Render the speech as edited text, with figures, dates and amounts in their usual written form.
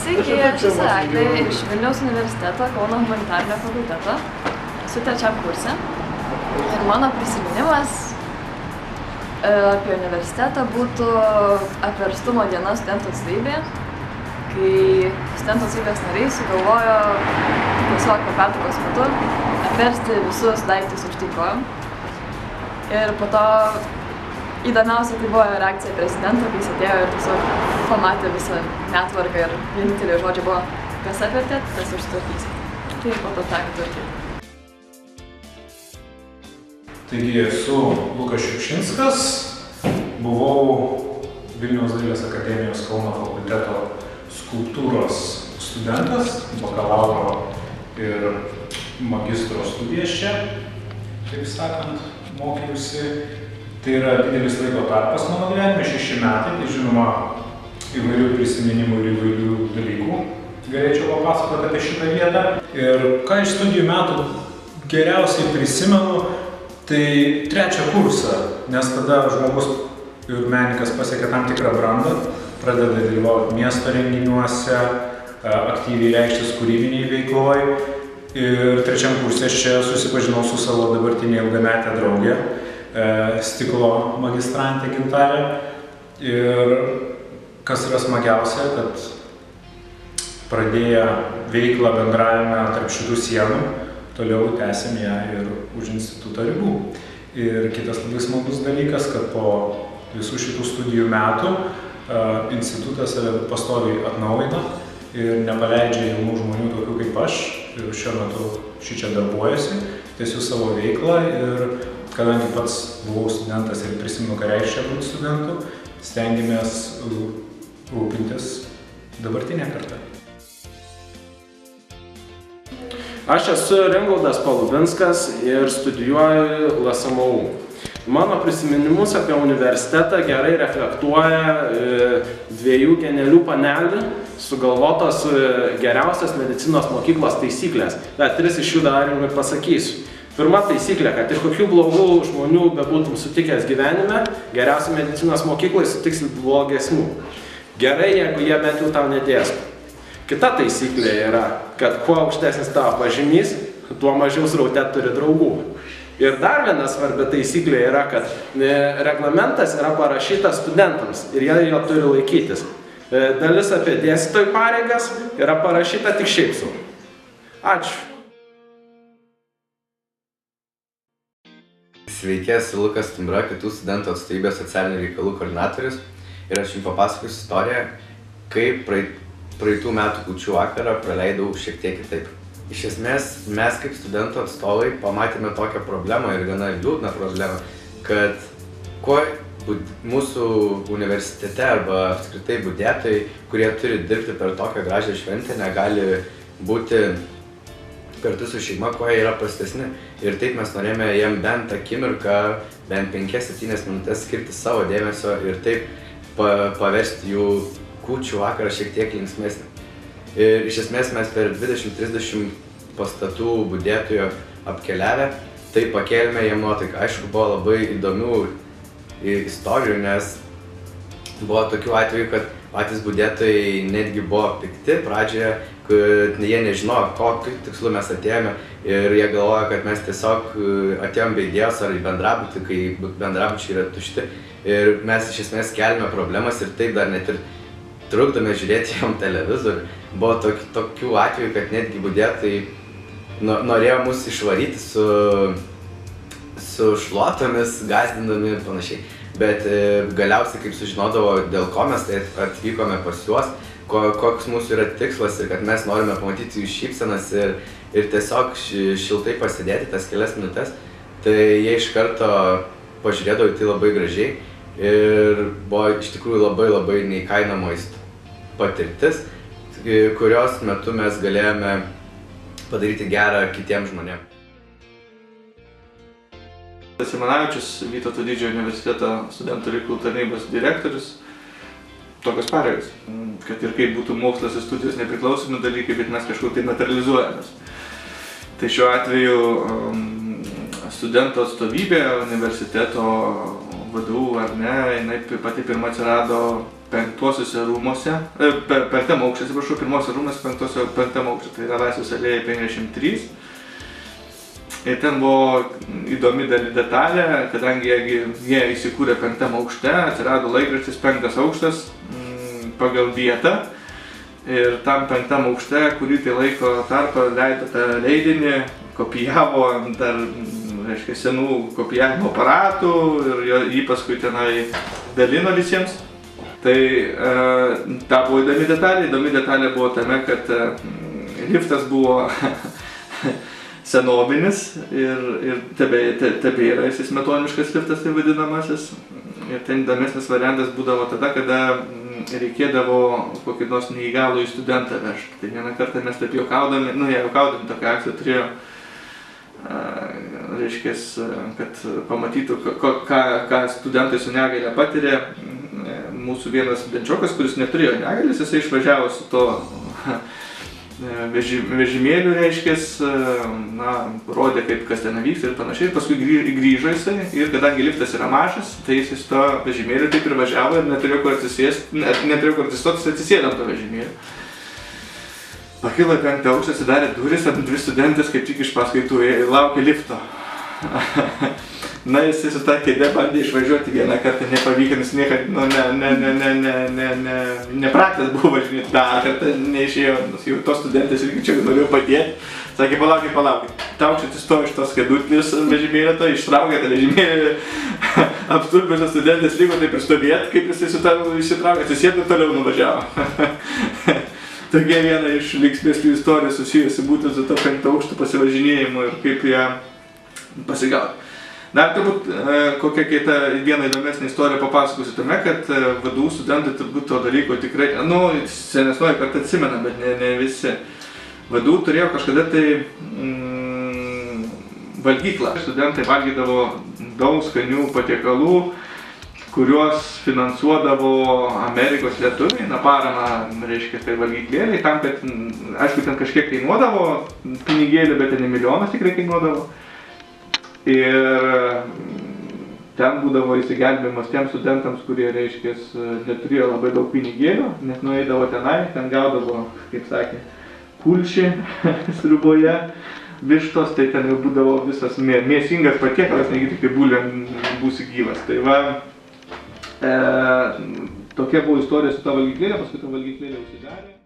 Sveiki, aš esu Eglė iš Vilniaus universiteto Kauno humanitarinio fakulteto. Esu trečiam kurse. Ir mano prisiminimas apie universitetą būtų apverstumo diena studentų atstovybėje, kai studentų atstovybės nariai sugalvojo tiesiog pertraukos metu apversti visus daiktus aukštyn kojom. Ir po to įdomiausia tai buvo reakcija prezidento, kai jis atėjo ir tiesiog pamatė visą netvarką ir vienintelė žodžia buvo, kas apvertėt, tas užsitvarkysit. Tai po to teko tvarkyti. Taigi esu Lukas Šiupšinskas, buvau Vilniaus dailės akademijos Kauno fakulteto skulptūros studentas, bakalauro ir magistro studijas čia, taip sakant, mokiausi. Tai yra didelis laiko tarpas mano gyvenime, 6 metai, tai žinoma įvairių prisiminimų ir įvairių dalykų galėčiau papasakoti apie šitą vietą. Ir ką iš studijų metų geriausiai prisimenu, tai 3. kursą, nes tada žmogus ir menininkas pasiekia tam tikrą brandą, pradeda dalyvauti miesto renginiuose, aktyviai reikštis kūrybiniai veikloj. Ir 3. kurse aš čia susipažinau su savo dabartinė ilgametė draugė, stiklo magistrantė Gintarė. Ir kas yra smagiausia, kad pradėję veiklą bendravime tarp šitų sienų, toliau tęsėm ją ir už instituto ribų. Ir kitas labai smagus dalykas, kad po visų šitų studijų metų institutas save pastoviai atnaujina ir nepaleidžia jaunų žmonių tokių kaip aš. Ir šiuo metu šičia darbuojasi, tęsiu savo veiklą ir kadangi pats buvau studentas ir prisimenu, ką reiškia būti studentu, stengiamės rūpintis dabartinę kartą. Aš esu Ringoldas Palubinskas ir studijuoju LSMU. Mano prisiminimus apie universitetą gerai reflektuoja 2 genialių panelių sugalvotos geriausios medicinos mokyklos taisyklės. Bet 3 iš jų dar jums pasakysiu. Pirma taisyklė, kad ir kokių blogų žmonių bebūtum sutikęs gyvenime, geriausiai medicinos mokyklai sutiksi blogesnių. Gerai, jeigu jie bent jau tau nedėsto. Kita taisyklė yra, kad kuo aukštesnis tavo pažymys, tuo mažiau sraute turi draugų. Ir dar viena svarbi taisyklė yra, kad reglamentas yra parašytas studentams ir jie jo turi laikytis. Dalis apie dėstytojų pareigas yra parašyta tik šiaip sau. Ačiū. Sveiki, esu Lukas Stumbra, kitų studentų atstovybės socialinių reikalų koordinatorius. Ir aš jums papasakosiu istoriją, kaip praeitų metų kūčių vakarą praleidau šiek tiek kitaip. Iš esmės, mes kaip studentų atstovai pamatėme tokią problemą ir gana liūdną problemą, kad kuo mūsų universitete arba apskritai budėtojai, kurie turi dirbti per tokią gražią šventę, negali būti kartu su šeima, kuo jie yra prastesni. Ir taip mes norėjome jiem bent akimirką, bent 5-7 minutės skirti savo dėmesio ir taip paversti jų kūčių vakarą šiek tiek linksmesnį. Ir iš esmės mes per 20-30 pastatų budėtojų apkeliavę, tai pakėlėme jiem nuotaiką. Aišku, buvo labai įdomių istorijų, nes buvo tokių atvejų, kad patys budėtojai netgi buvo pikti pradžioje, kad jie nežinojo, kokiu tikslu mes atėjome ir jie galvojo, kad mes tiesiog atėjom be idėjos ar į bendrabutį, kai bendrabučiai yra tušti. Ir mes iš esmės keliame problemas ir taip dar net ir trukdome žiūrėti jam televizorių. Buvo tokių atvejų, kad netgi budėtojai norėjo mus išvaryti su šluotomis, gąsdindami ir panašiai. Bet galiausiai, kaip sužinodavo, dėl ko mes tai atvykome pas juos, koks mūsų yra tikslas ir kad mes norime pamatyti jų šypsenas ir tiesiog šiltai pasidėti tas kelias minutes, tai jie iš karto pažiūrėdavo į tai labai gražiai ir buvo iš tikrųjų labai neįkainojama patirtis, kurios metu mes galėjome padaryti gerą kitiems žmonėms. Simanavičius, Vytauto Didžiojo universiteto studentų reikalų tarnybos direktorius. Tokios pareigos, kad ir kaip būtų mokslas ir studijos nepriklausomi dalykai, bet mes kažkur tai materializuojamės. Tai šiuo atveju studento atstovybė, universiteto vadovų ar ne, jinai pati pirma atsirado penktosiuose rūmuose, penktam aukšte, atsiprašau, pirmosios rūmas penktam aukšte, tai yra Laisvės alėja 53. Ir ten buvo įdomi detalė, kadangi jie įsikūrė penktam aukšte, atsirado laikraštis penktas aukštas pagal vietą. Ir tam penktam aukšte, kurį tai laiko tarpą leido tą leidinį, kopijavo dar, reiškia, senų kopijavimo aparatų ir jį paskui tenai dalino visiems. Tai ta buvo įdomi detalė buvo tame, kad liftas buvo senovinis ir tebėra jis smetoniškas liftas, tai vadinamasis. Ir ten įdomesnis variantas būdavo tada, kada reikėdavo kokį nors neįgalųjį studentą vežti. Tai vieną kartą mes taip juokaudami, tokią akciją turėjo, reiškia, kad pamatytų, ką studentai su negalia patiria. Mūsų vienas studenčiokas, kuris neturėjo negalės, jisai išvažiavo su to vežimėliu, reiškia, rodė, kas ten vyksta ir panašiai. Paskui grįžo jisai ir kadangi liftas yra mažas, tai jisai su to vežimėliu taip ir važiavo ir neturėjo kur atsistoti, jis atsisėdo ant to vežimėliu. Pakilo į penktą aukštą, atsidarė duris, dvi studentės kaip tik iš paskaitų laukė lifto. Na, jisai su tą kėdę bandė išvažiuoti vieną kartą, nepavyko, nes niekad, nepratęs buvo važinėti, dar kartą neišėjo, jau tos studentės irgi čia norėjo padėti. Sakė, palaukit, Taukšė atsistojo iš tos kėdutės vežimėlio, to ištraukė tą vežimėlį, apstulbęs studentės liko taip ir stovėti, kaip jisai su tą išsitraukė, atsisėdo ir toliau nuvažiavo. Tokia viena iš linksmesnių istorijų susijusi būtent su to penkto aukšto pasivažinėjimu ir kaip ją pasigauti. Dar turbūt kokią kitą vieną įdomesnę istoriją papasakosiu tame, kad VDU studentai turbūt to dalyko tikrai, senesnoji kartą atsimena, bet ne visi. VDU turėjo kažkada tai valgyklą. Studentai valgydavo daug skanių patiekalų, kuriuos finansuodavo Amerikos lietuviai, paramą, reiškia, tai valgyklėliai, tam, kad, aišku, ten kažkiek kainuodavo pinigėlį, bet ten milijonas tikrai kainuodavo. Ir ten būdavo įsigelbėjimas tiems studentams, kurie, reiškia, neturėjo labai daug pinigėlių, nes nueidavo tenai, ten gaudavo, kaip sakė, kulšį sriuboje, vištos, tai ten jau būdavo visas mėsingas patiekalas, negi tik tai bulėm būsi gyvas. Tai va, tokia buvo istorija su ta valgyklėlė, paskui ta valgyklėlė užsidarė.